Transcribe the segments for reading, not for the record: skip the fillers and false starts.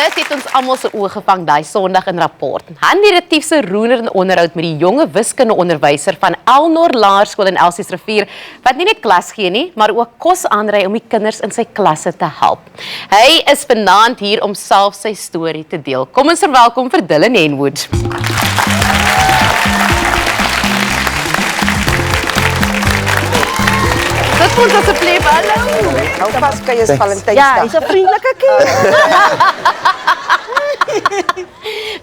Dis het ons almal se oë gevang daai Sondag in rapport. Handieratief se roerende onderhoud met die jonge wiskundeonderwyser van Elnor Laerskool in Elsiersrivier wat nie net klas gee nie, maar ook kos aanry om die kinders in sy klasse te help. Hy is vanaand hier om self sy storie te deel. Kom ons verwelkom vir Dillon Henwood. Dit moet asseblief, hallo. Hou vas, kan jy Valentynsdag. Ja, hy's 'n vriendelike kind.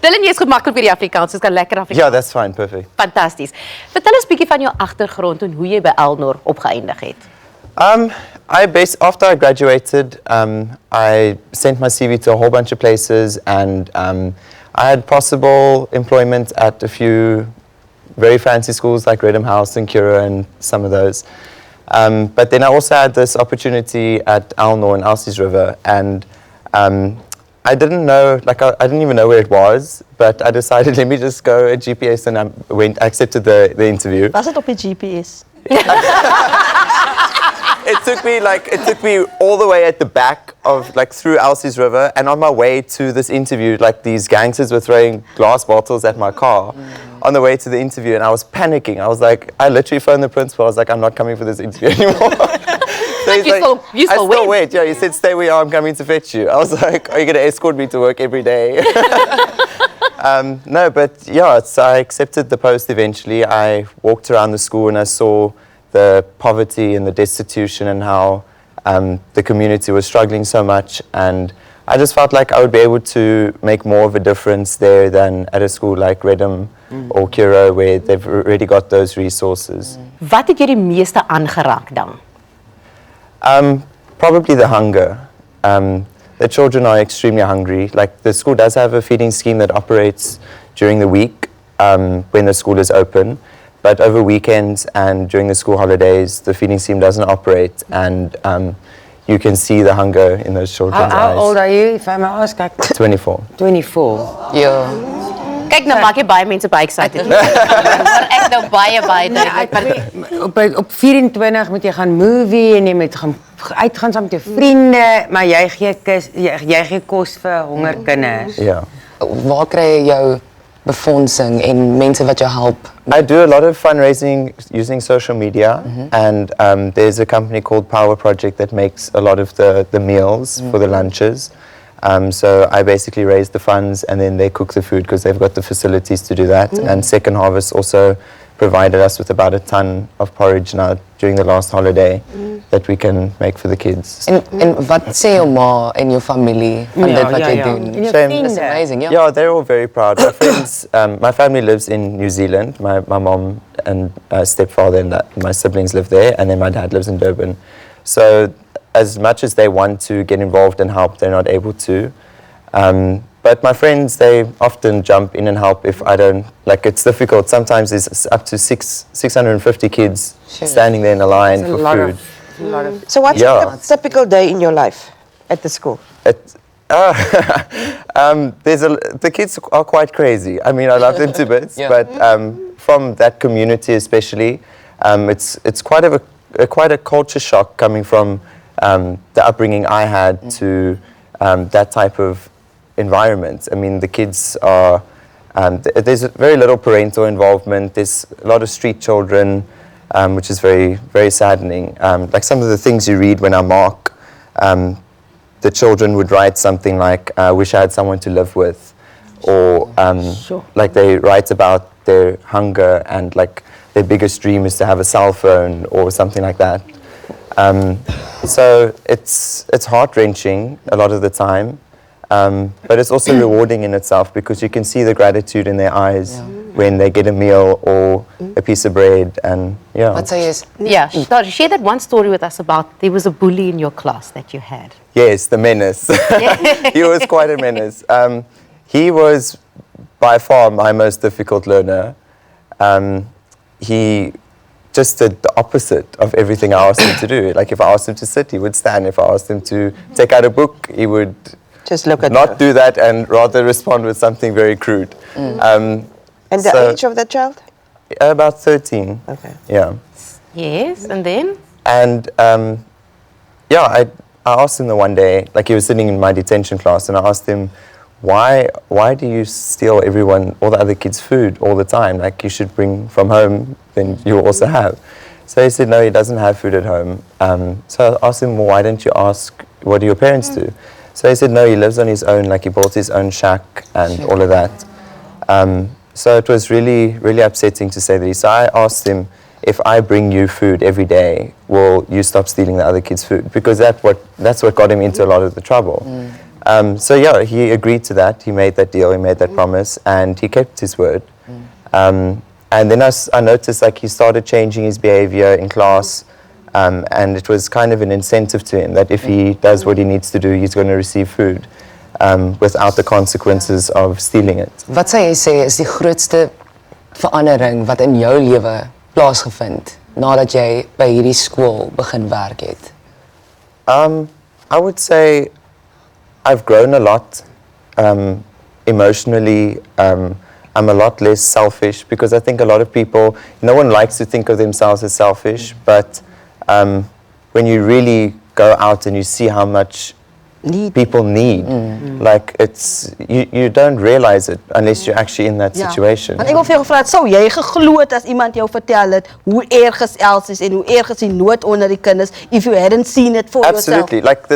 Dillon, jy is gemakkelijk vir die Afrikaanse, jy kan lekker Afrikaans. Yeah, that's fine, perfect. Fantasties. Vertel ons bietjie van jou agtergrond en hoe jy by Elnor opgeëindig het. After I graduated, I sent my CV to a whole bunch of places, and I had possible employment at a few very fancy schools like Redham House and Cura and some of those. But then I also had this opportunity at Elnor in Elsies River, and I didn't know, I didn't even know where it was, but I decided, let me just go at GPS, and I accepted the interview. Was het op je GPS? It took me all the way at the back of, through Elsies River, and on my way to this interview, these gangsters were throwing glass bottles at my car on the way to the interview, and I was panicking. I was I literally phoned the principal. I was I'm not coming for this interview anymore. So he's you still I still wait. Yeah, he said, stay where you are, I'm coming to fetch you. I was are you going to escort me to work every day? No, but yeah, so I accepted the post eventually. I walked around the school and I saw the poverty and the destitution and how the community was struggling so much, and I just felt like I would be able to make more of a difference there than at a school like Redham or Cura, where they've already got those resources. Wat het jy die meeste aangeraak dan? Probably the hunger. The children are extremely hungry. The school does have a feeding scheme that operates during the week when the school is open. But over weekends and during the school holidays, the feeding scheme doesn't operate, and you can see the hunger in those children's eyes. How old are you, if I may ask? 24. 24. Yeah. Kyk, nou maak jy baie mense baie excited. Maar ek nou baie duidelik. Op 24 moet jy gaan movie en jy moet gaan uitgaan saam met jou vriende, maar jy gee kos vir honger kinders. Yeah. Waar kry jy jou befondsing en mense wat jou help? I do a lot of fundraising using social media, and there's a company called Power Project that makes a lot of the meals for the lunches. So I basically raise the funds, and then they cook the food because they've got the facilities to do that. And Second Harvest also provided us with about a ton of porridge now during the last holiday that we can make for the kids. En wat sê jou ma en jou familie van dit wat jy doen? En jou It's vriende. amazing, yeah. Yeah, they're all very proud. My friends, my family lives in New Zealand. My mom and stepfather and my siblings live there, and then my dad lives in Durban. So as much as they want to get involved and help, they're not able to. But my friends, they often jump in and help if I don't, it's difficult. Sometimes there's up to 650 kids standing there in a line for food. So what's a typical day in your life at the school? The kids are quite crazy. I mean, I love them to bits, but from that community especially, it's quite a culture shock coming from the upbringing I had to that type of environment. I mean, the kids are, there's very little parental involvement. There's a lot of street children, which is very, very saddening. Like some of the things you read when I mark, the children would write something like, I wish I had someone to live with, or they write about their hunger and their biggest dream is to have a cell phone or something like that. So it's heart-wrenching a lot of the time. But it's also rewarding in itself because you can see the gratitude in their eyes when they get a meal or a piece of bread, and Wat sê jy is? Yeah, share that one story with us about there was a bully in your class that you had. Yes, the menace. He was quite a menace. He was by far my most difficult learner. He just did the opposite of everything I asked him to do. If I asked him to sit, he would stand. If I asked him to take out a book, he would Just look at not do that and rather respond with something very crude. And the age of the child? About 13. Okay. Yeah. Yes, and then? And asked him the one day, like he was sitting in my detention class, and I asked him, why do you steal all the other kids' food all the time? Like you should bring from home, then you also have. So he said, no, he doesn't have food at home. So I asked him, well, why don't you ask, what do your parents do? So he said, no, he lives on his own, like he built his own shack and all of that. So it was really, really upsetting to say that. So I asked him, if I bring you food every day, will you stop stealing the other kids' food? Because that's what got him into a lot of the trouble. So yeah, he agreed to that. He made that deal, he made that promise, and he kept his word. And then I noticed like he started changing his behavior in class, and it was kind of an incentive to him that if he does what he needs to do, he's going to receive food without the consequences of stealing it. Wat sou jy sê is die grootste verandering wat in jou lewe plaasgevind nadat jy by hierdie skool begin werk het? I would say I've grown a lot emotionally. I'm a lot less selfish because I think a lot of people, no one likes to think of themselves as selfish, but when you really go out and you see how much people need, like you don't realize it unless you're actually in that situation. Want ek wil vir jou gevra het, sou jy geglo het as iemand jou vertel het hoe erg gesels is en hoe erg is die nood onder die kinders if you hadn't seen it for Absolutely. yourself?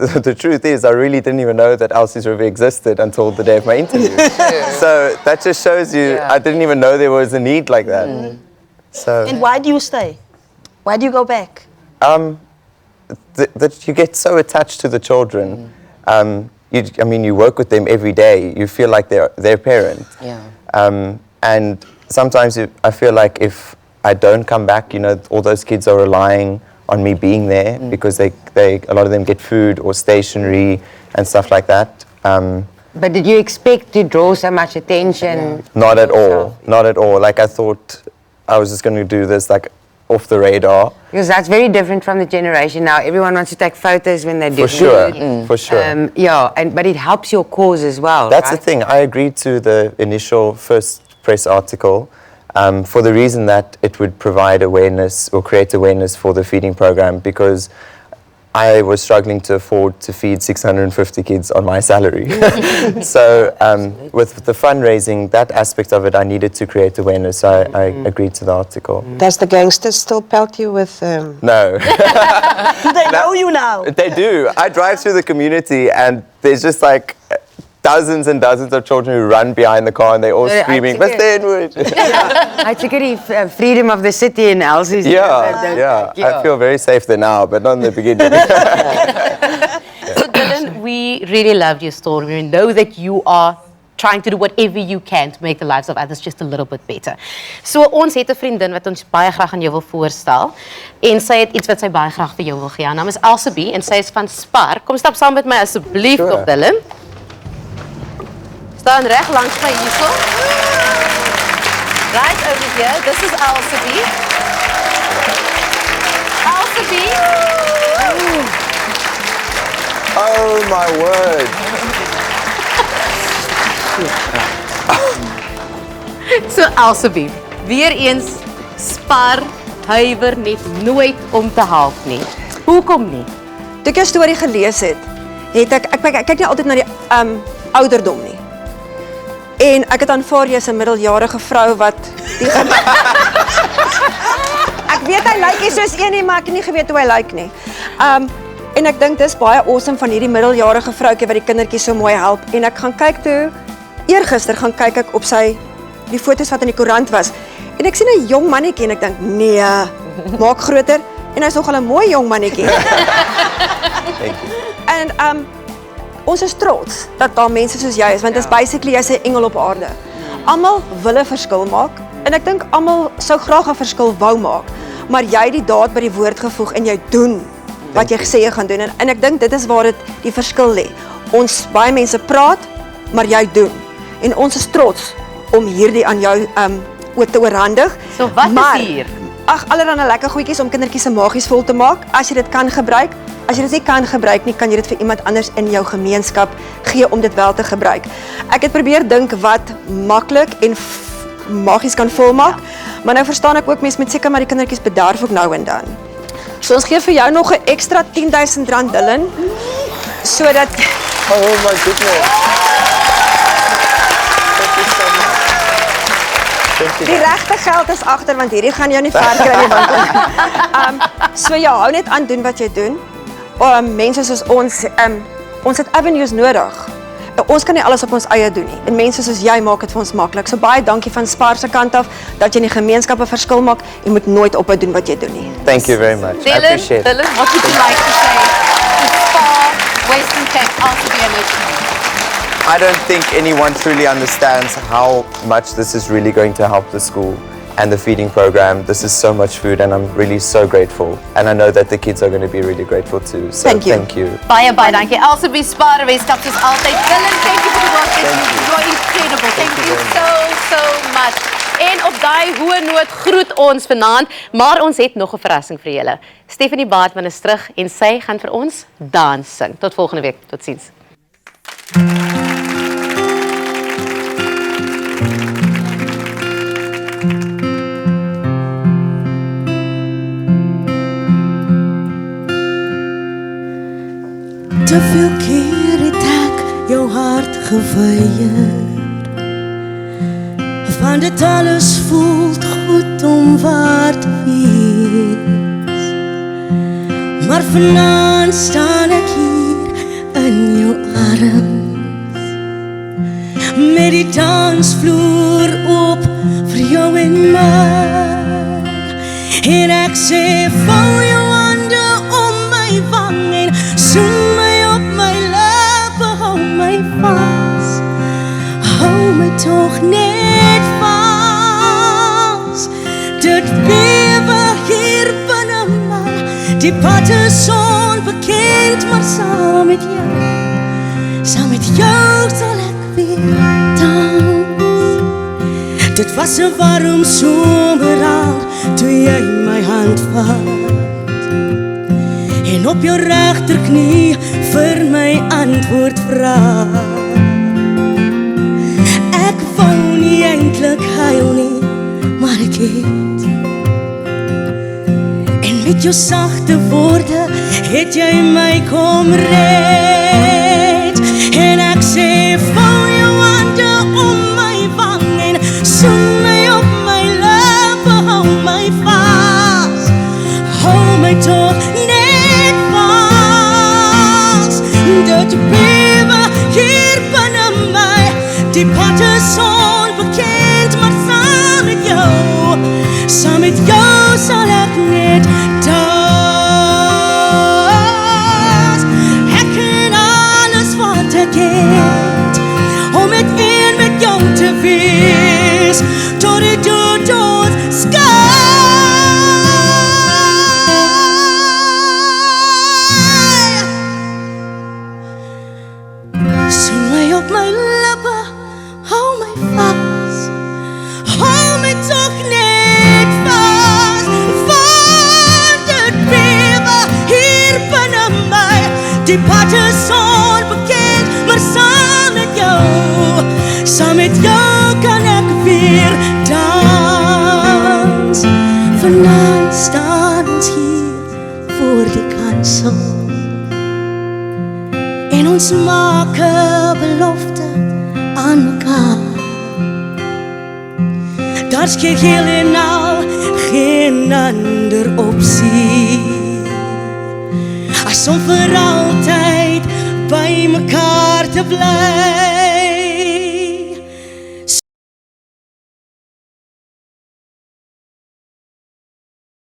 Like the truth is, I really didn't even know that Elsie's River existed until the day of my interview. So that just shows you, I didn't even know there was a need like that. So. And why do you stay? Why do you go back? That you get so attached to the children. You work with them every day. You feel like they're their parent. And sometimes I feel like if I don't come back, all those kids are relying on me being there because a lot of them get food or stationery and stuff like that. But did you expect to draw so much attention? Not at all. Not at all. Like I thought I was just going to do this like off the radar. Because that's very different from the generation now. Everyone wants to take photos when they do For sure, it. for sure. But it helps your cause as well. That's right? the thing. I agreed to the initial first press article for the reason that it would provide awareness or create awareness for the feeding program, because I was struggling to afford to feed 650 kids on my salary. So with the fundraising, that aspect of it, I needed to create awareness. So I agreed to the article. Does the gangsters still pelt you with... No. Do they know you now? They do. I drive through the community and there's just like dozens and dozens of children who run behind the car and they're all screaming, beste Henwood. I took it freedom of the city in Elsie's. Yeah. I feel very safe there now, but not in the beginning. So Dillon, we really loved your story. We know that you are trying to do whatever you can to make the lives of others just a little bit better. So ons het 'n vriendin wat ons baie graag aan jou wil voorstel en sy het iets wat sy baie graag vir jou wil gee. Haar naam is Elsabie en sy is van Spar. Kom stap saam met my asseblief op Dillon. Staan reg langs my hierso. Right over here. This is Elsabie. Elsabie. Oh my word. So Elsabie, weer eens Spar huiwer net nooit om te help nie. Hoekom nie? Toe ek jou storie gelees het, ek kyk nie altyd na die ouderdom nie. En ek het aanvaar jy's 'n middeljarige vrou wat die Ek weet hy lyk nie soos een nie, maar ek het nie geweet hoe hy lyk nie. En ek dink dis baie awesome van hierdie middeljarige vroutjie wat die kindertjies so mooi help. En ek gaan kyk toe, eergister gaan kyk ek op die foto's wat in die koerant was. En ek sien 'n jong mannetjie en ek dink, nee, maak groter. En hy's nogal 'n mooi jong mannetjie. Thank you. En ons is trots dat daar mense soos jy is, want dit is basically jy's 'n engel op aarde. Almal wil 'n verskil maak en ek dink almal sou graag 'n verskil wou maak, maar jy het die daad by die woord gevoeg en jy doen wat jy gesê jy gaan doen en ek dink dit is waar dit die verskil lê. Ons baie mense praat, maar jy doen. En ons is trots om hierdie aan jou te oorhandig. So wat is hier? Ag, allerlei lekker goedjies om kindertjies se magies vol te maak. As jy dit kan gebruik, as jy dit nie kan gebruik nie, kan jy dit vir iemand anders in jou gemeenskap gee om dit wel te gebruik. Ek het probeer dink wat maklik en magies kan volmaak, maar nou verstaan ek ook mense met seker maar die kindertjies bederf ook nou en dan. So ons gee vir jou nog 'n ekstra R10,000 Dillon, sodat Oh my goodness. Thank you so much. Thank you. die regte geld is agter, want hierdie gaan jou nie ver kry in die winkel. So ja, hou net aan doen wat jy doen. Mense soos ons, ons het avenues nodig. Ons kan nie alles op ons eie doen nie. En mense soos jy maak dit vir ons maklik. So baie dankie van Spar se kant af dat jy in die gemeenskap 'n verskil maak. Jy moet nooit ophou doen wat jy doen nie. Thank you very much. I appreciate it. Dillon, what would you like to say to Spar, Western Cape, RTBA Nation? I don't think anyone truly understands how much this is really going to help the school and the feeding program. This is so much food and I'm really so grateful. And I know that the kids are going to be really grateful too. So Thank you. Thank you. Baie dankie. Elsie Spar, Weskaap soos altyd. Dillon, thank you for the work that you do. You're incredible. Thank you so much. En op daai hoë noot groet ons vanaand, maar ons het nog 'n verrassing vir julle. Stephanie Baartman is terug en sy gaan vir ons dans sing. Tot volgende week. Totsiens. Te veel keer het ek jou hart geweier, want dit alles voelt goed om waar te wees. Maar vanaand staan ek hier in jou arms, met die dansvloer op vir jou en my. En ek sê, vou jou hande om my wang en soen my op my lippe, hou my vas, hou my toch net vas. Dit bewe hier binne my, die pad is onbekend, maar saam met jou sal ek weer dans. Dit was 'n warm somerdag toe jy my hand vat en op jou regterknie vir my antwoord vra. Ek wou nie eintlik huil nie, maar ek het. En met jou sagte woorde het jy my kom red. En ek sê, vou jou hande om my wang en soen my op my lippe, hou my vas, hou my toch net vas. Dit bewe hier binne my, die pad is onbekend, maar saam met jou sal ek net dans. Ek ken alles wat ek het, om het een met jou te wees, tot die dood skei. Soen my op my lippe, hou my vas, hou my toch net vas, want dit bewe hier binne my, die pad is onbekend, maar saam met jou kan ek weer dans. Vanaand staan ons hier voor die kansel en ons maak 'n belofte aan mekaar. Daar skielik heel en al geen ander opsie as om vir altyd by mekaar te bly.